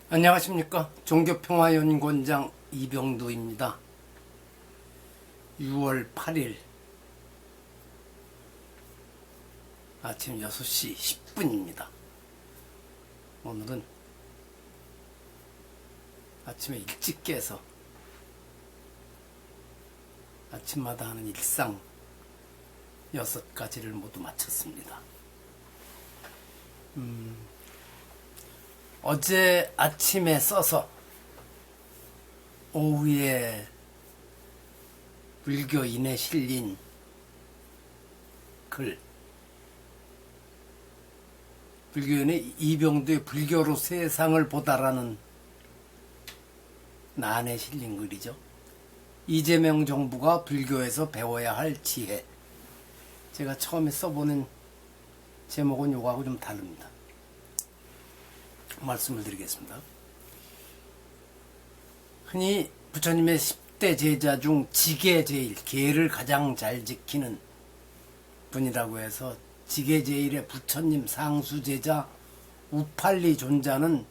안녕하십니까. 종교평화연구원장 이병두입니다. 6월 8일 아침 6시 10분입니다. 오늘은 아침에 일찍 깨서 아침마다 하는 일상 6가지를 모두 마쳤습니다. 어제 아침에 써서 오후에 불교인에 실린 글, 불교인의 이병두의 불교로 세상을 보다라는 난에 실린 글이죠. 이재명 정부가 불교에서 배워야 할 지혜. 제가 처음에 써보는 제목은 요거하고 좀 다릅니다. 말씀을 드리겠습니다. 흔히 부처님의 10대 제자 중 지계제일, 계를 가장 잘 지키는 분이라고 해서 지계제일의 부처님 상수제자 우팔리 존자는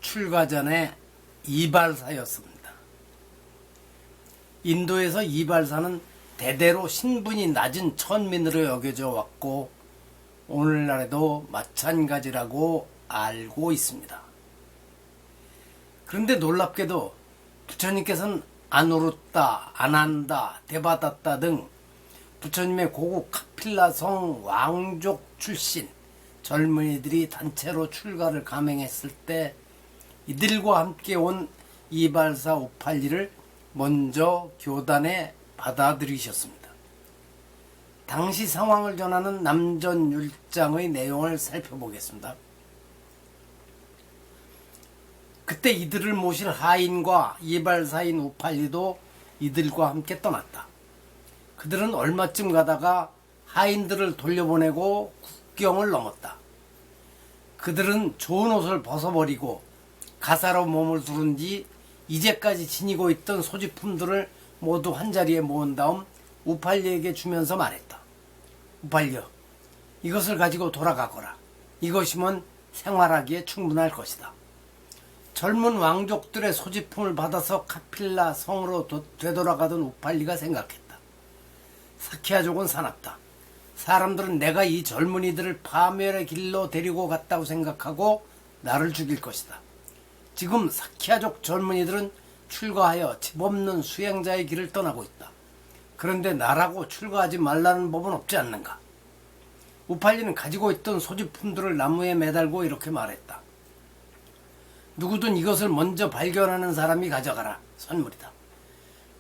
출가 전에 이발사였습니다. 인도에서 이발사는 대대로 신분이 낮은 천민으로 여겨져 왔고 오늘날에도 마찬가지라고 알고 있습니다. 그런데 놀랍게도 부처님께서는 안 울었다, 안 한다, 대받았다 등 부처님의 고국 카필라성 왕족 출신 젊은이들이 단체로 출가를 감행했을 때 이들과 함께 온 이발사 우팔리를 먼저 교단에 받아들이셨습니다. 당시 상황을 전하는 남전율장의 내용을 살펴보겠습니다. 그때 이들을 모실 하인과 이발사인 우팔리도 이들과 함께 떠났다. 그들은 얼마쯤 가다가 하인들을 돌려보내고 국경을 넘었다. 그들은 좋은 옷을 벗어버리고 가사로 몸을 두른 뒤 이제까지 지니고 있던 소지품들을 모두 한자리에 모은 다음 우팔리에게 주면서 말했다. 우팔리여, 이것을 가지고 돌아가거라. 이것이면 생활하기에 충분할 것이다. 젊은 왕족들의 소지품을 받아서 카필라 성으로 되돌아가던 우팔리가 생각했다. 사키아족은 사납다. 사람들은 내가 이 젊은이들을 파멸의 길로 데리고 갔다고 생각하고 나를 죽일 것이다. 지금 사키아족 젊은이들은 출가하여 집 없는 수행자의 길을 떠나고 있다. 그런데 나라고 출가하지 말라는 법은 없지 않는가? 우팔리는 가지고 있던 소지품들을 나무에 매달고 이렇게 말했다. 누구든 이것을 먼저 발견하는 사람이 가져가라. 선물이다.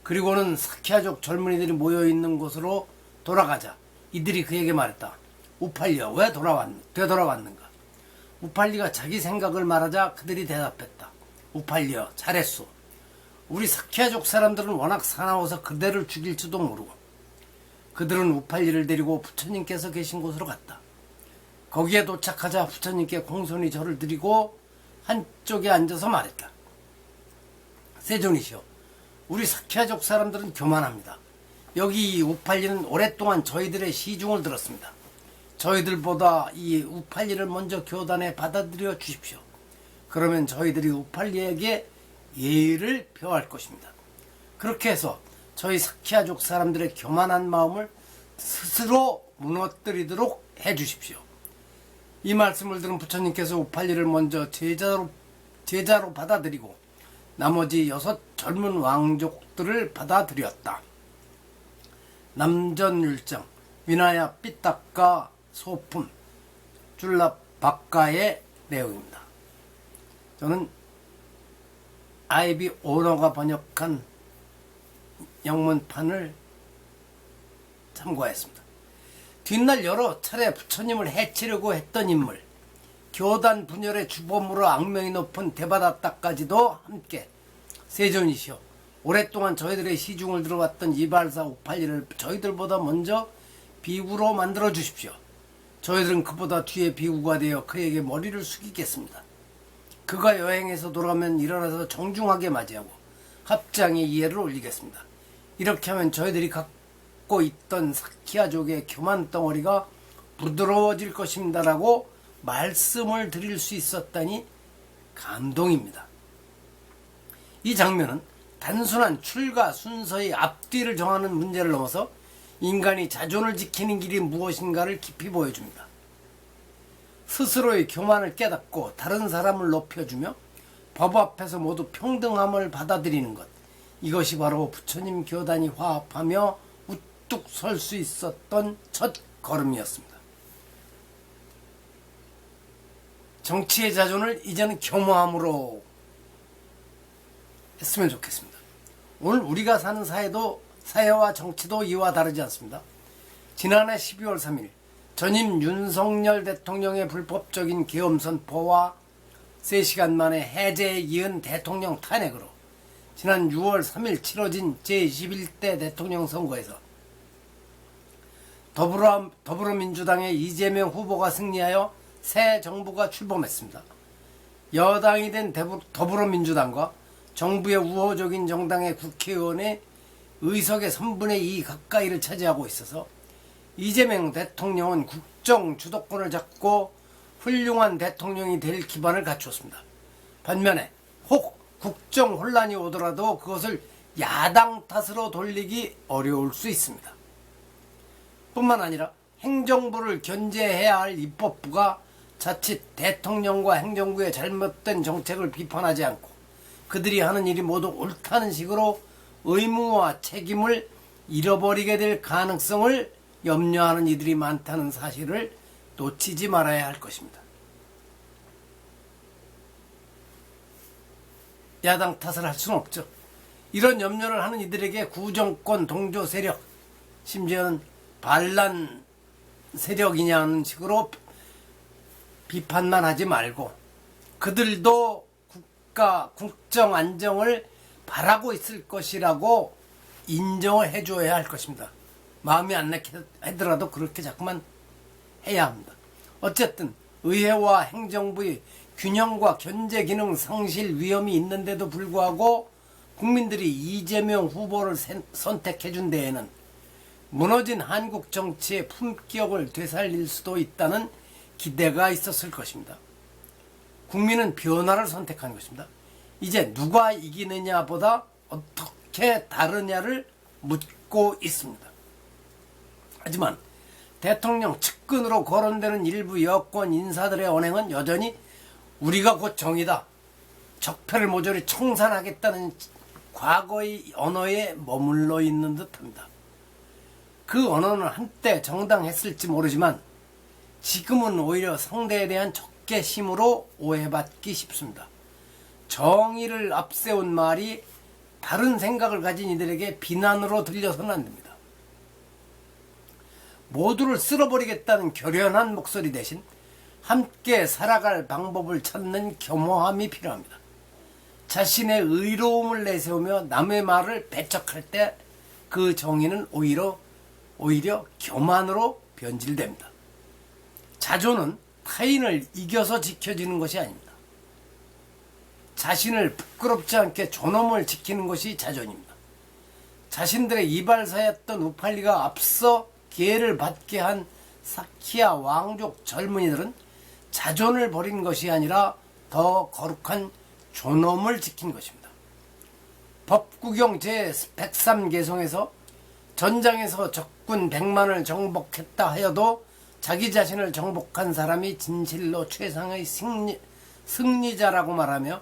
그리고는 사키아족 젊은이들이 모여있는 곳으로 돌아가자. 이들이 그에게 말했다. 우팔리야, 왜 되돌아왔는가? 우팔리가 자기 생각을 말하자 그들이 대답했다. 우팔리야, 잘했소. 우리 사키아족 사람들은 워낙 사나워서 그대를 죽일지도 모르고. 그들은 우팔리를 데리고 부처님께서 계신 곳으로 갔다. 거기에 도착하자 부처님께 공손히 절을 드리고 한쪽에 앉아서 말했다. 세존이시여, 우리 사키아족 사람들은 교만합니다. 여기 이 우팔리는 오랫동안 저희들의 시중을 들었습니다. 저희들보다 이 우팔리를 먼저 교단에 받아들여 주십시오. 그러면 저희들이 우팔리에게 예의를 표할 것입니다. 그렇게 해서 저희 사키아족 사람들의 교만한 마음을 스스로 무너뜨리도록 해주십시오. 이 말씀을 들은 부처님께서 우팔리를 먼저 제자로 받아들이고 나머지 6 젊은 왕족들을 받아들였다. 남전율장, 위나야 삐딱가 소품, 줄라박가의 내용입니다. 저는 아이비 오너가 번역한 영문판을 참고하였습니다. 뒷날 여러 차례 부처님을 해치려고 했던 인물, 교단 분열의 주범으로 악명이 높은 대바다따까지도 함께 세존이시여, 오랫동안 저희들의 시중을 들어왔던 이발사 우팔리를 저희들보다 먼저 비구로 만들어 주십시오. 저희들은 그보다 뒤에 비구가 되어 그에게 머리를 숙이겠습니다. 그가 여행에서 돌아가면 일어나서 정중하게 맞이하고 합장에 이해를 올리겠습니다. 이렇게 하면 저희들이 갖고 있던 사키아족의 교만 덩어리가 부드러워질 것입니다라고 말씀을 드릴 수 있었다니 감동입니다. 이 장면은 단순한 출가 순서의 앞뒤를 정하는 문제를 넘어서 인간이 자존을 지키는 길이 무엇인가를 깊이 보여줍니다. 스스로의 교만을 깨닫고 다른 사람을 높여주며 법 앞에서 모두 평등함을 받아들이는 것, 이것이 바로 부처님 교단이 화합하며 우뚝 설 수 있었던 첫 걸음이었습니다. 정치의 자존을 이제는 겸허함으로 했으면 좋겠습니다. 오늘 우리가 사는 사회와 정치도 이와 다르지 않습니다. 지난해 12월 3일 전임 윤석열 대통령의 불법적인 계엄 선포와 3시간 만에 해제에 이은 대통령 탄핵으로 지난 6월 3일 치러진 제21대 대통령 선거에서 더불어민주당의 이재명 후보가 승리하여 새 정부가 출범했습니다. 여당이 된 더불어민주당과 정부의 우호적인 정당의 국회의원의 의석의 3분의 2 가까이를 차지하고 있어서 이재명 대통령은 국정 주도권을 잡고 훌륭한 대통령이 될 기반을 갖추었습니다. 반면에 혹 국정 혼란이 오더라도 그것을 야당 탓으로 돌리기 어려울 수 있습니다. 뿐만 아니라 행정부를 견제해야 할 입법부가 자칫 대통령과 행정부의 잘못된 정책을 비판하지 않고 그들이 하는 일이 모두 옳다는 식으로 의무와 책임을 잃어버리게 될 가능성을 염려하는 이들이 많다는 사실을 놓치지 말아야 할 것입니다. 야당 탓을 할 수는 없죠. 이런 염려를 하는 이들에게 구정권 동조 세력, 심지어는 반란 세력이냐는 식으로 비판만 하지 말고 그들도 국정 안정을 바라고 있을 것이라고 인정을 해줘야 할 것입니다. 마음이 안 내게 하더라도 그렇게 자꾸만 해야 합니다. 어쨌든 의회와 행정부의 균형과 견제 기능 상실 위험이 있는데도 불구하고 국민들이 이재명 후보를 선택해준 데에는 무너진 한국 정치의 품격을 되살릴 수도 있다는 기대가 있었을 것입니다. 국민은 변화를 선택한 것입니다. 이제 누가 이기느냐보다 어떻게 다르냐를 묻고 있습니다. 하지만 대통령 측근으로 거론되는 일부 여권 인사들의 언행은 여전히 우리가 곧 정의다, 적폐를 모조리 청산하겠다는 과거의 언어에 머물러 있는 듯합니다. 그 언어는 한때 정당했을지 모르지만 지금은 오히려 상대에 대한 적개심으로 오해받기 쉽습니다. 정의를 앞세운 말이 다른 생각을 가진 이들에게 비난으로 들려서는 안 됩니다. 모두를 쓸어버리겠다는 결연한 목소리 대신 함께 살아갈 방법을 찾는 겸허함이 필요합니다. 자신의 의로움을 내세우며 남의 말을 배척할 때 그 정의는 오히려 교만으로 변질됩니다. 자존은 타인을 이겨서 지켜지는 것이 아닙니다. 자신을 부끄럽지 않게 존엄을 지키는 것이 자존입니다. 자신들의 이발사였던 우팔리가 앞서 기회를 받게 한 사키야 왕족 젊은이들은 자존을 버린 것이 아니라 더 거룩한 존엄을 지킨 것입니다. 법구경 제103 개송에서 전장에서 적군 100만을 정복했다 하여도 자기 자신을 정복한 사람이 진실로 최상의 승리자라고 말하며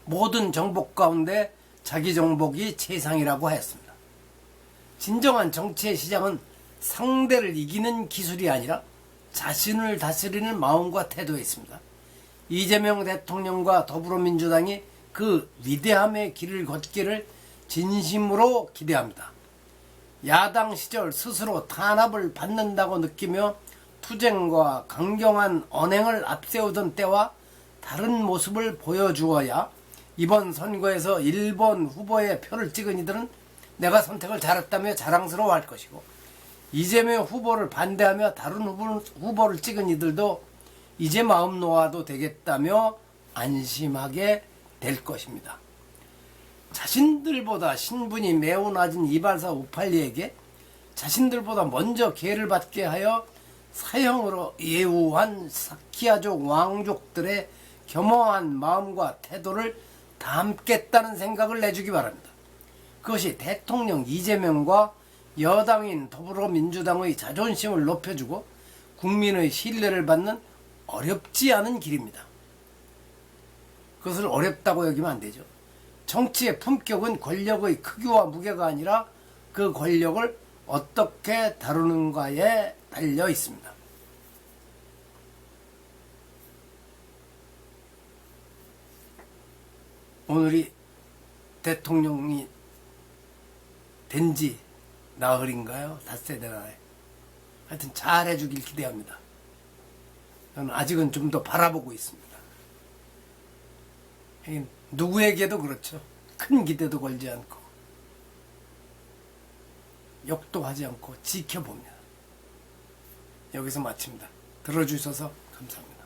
모든 정복 가운데 자기 정복이 최상이라고 하였습니다. 진정한 정치의 시작은 상대를 이기는 기술이 아니라 자신을 다스리는 마음과 태도에 있습니다. 이재명 대통령과 더불어민주당이 그 위대함의 길을 걷기를 진심으로 기대합니다. 야당 시절 스스로 탄압을 받는다고 느끼며 투쟁과 강경한 언행을 앞세우던 때와 다른 모습을 보여주어야 이번 선거에서 1번 후보의 표를 찍은 이들은 내가 선택을 잘했다며 자랑스러워할 것이고, 이재명 후보를 반대하며 다른 후보를 찍은 이들도 이제 마음 놓아도 되겠다며 안심하게 될 것입니다. 자신들보다 신분이 매우 낮은 이발사 우팔리에게 자신들보다 먼저 기회를 받게 하여 사형으로 예우한 사키야족 왕족들의 겸허한 마음과 태도를 담겠다는 생각을 내주기 바랍니다. 그것이 대통령 이재명과 여당인 더불어민주당의 자존심을 높여주고 국민의 신뢰를 받는 어렵지 않은 길입니다. 그것을 어렵다고 여기면 안 되죠. 정치의 품격은 권력의 크기와 무게가 아니라 그 권력을 어떻게 다루는가에 달려 있습니다. 오늘이 대통령이 된지 나흘인가요? 닷새되나요? 하여튼 잘 해주길 기대합니다. 저는 아직은 좀 더 바라보고 있습니다. 누구에게도 그렇죠. 큰 기대도 걸지 않고 욕도 하지 않고 지켜봅니다. 여기서 마칩니다. 들어주셔서 감사합니다.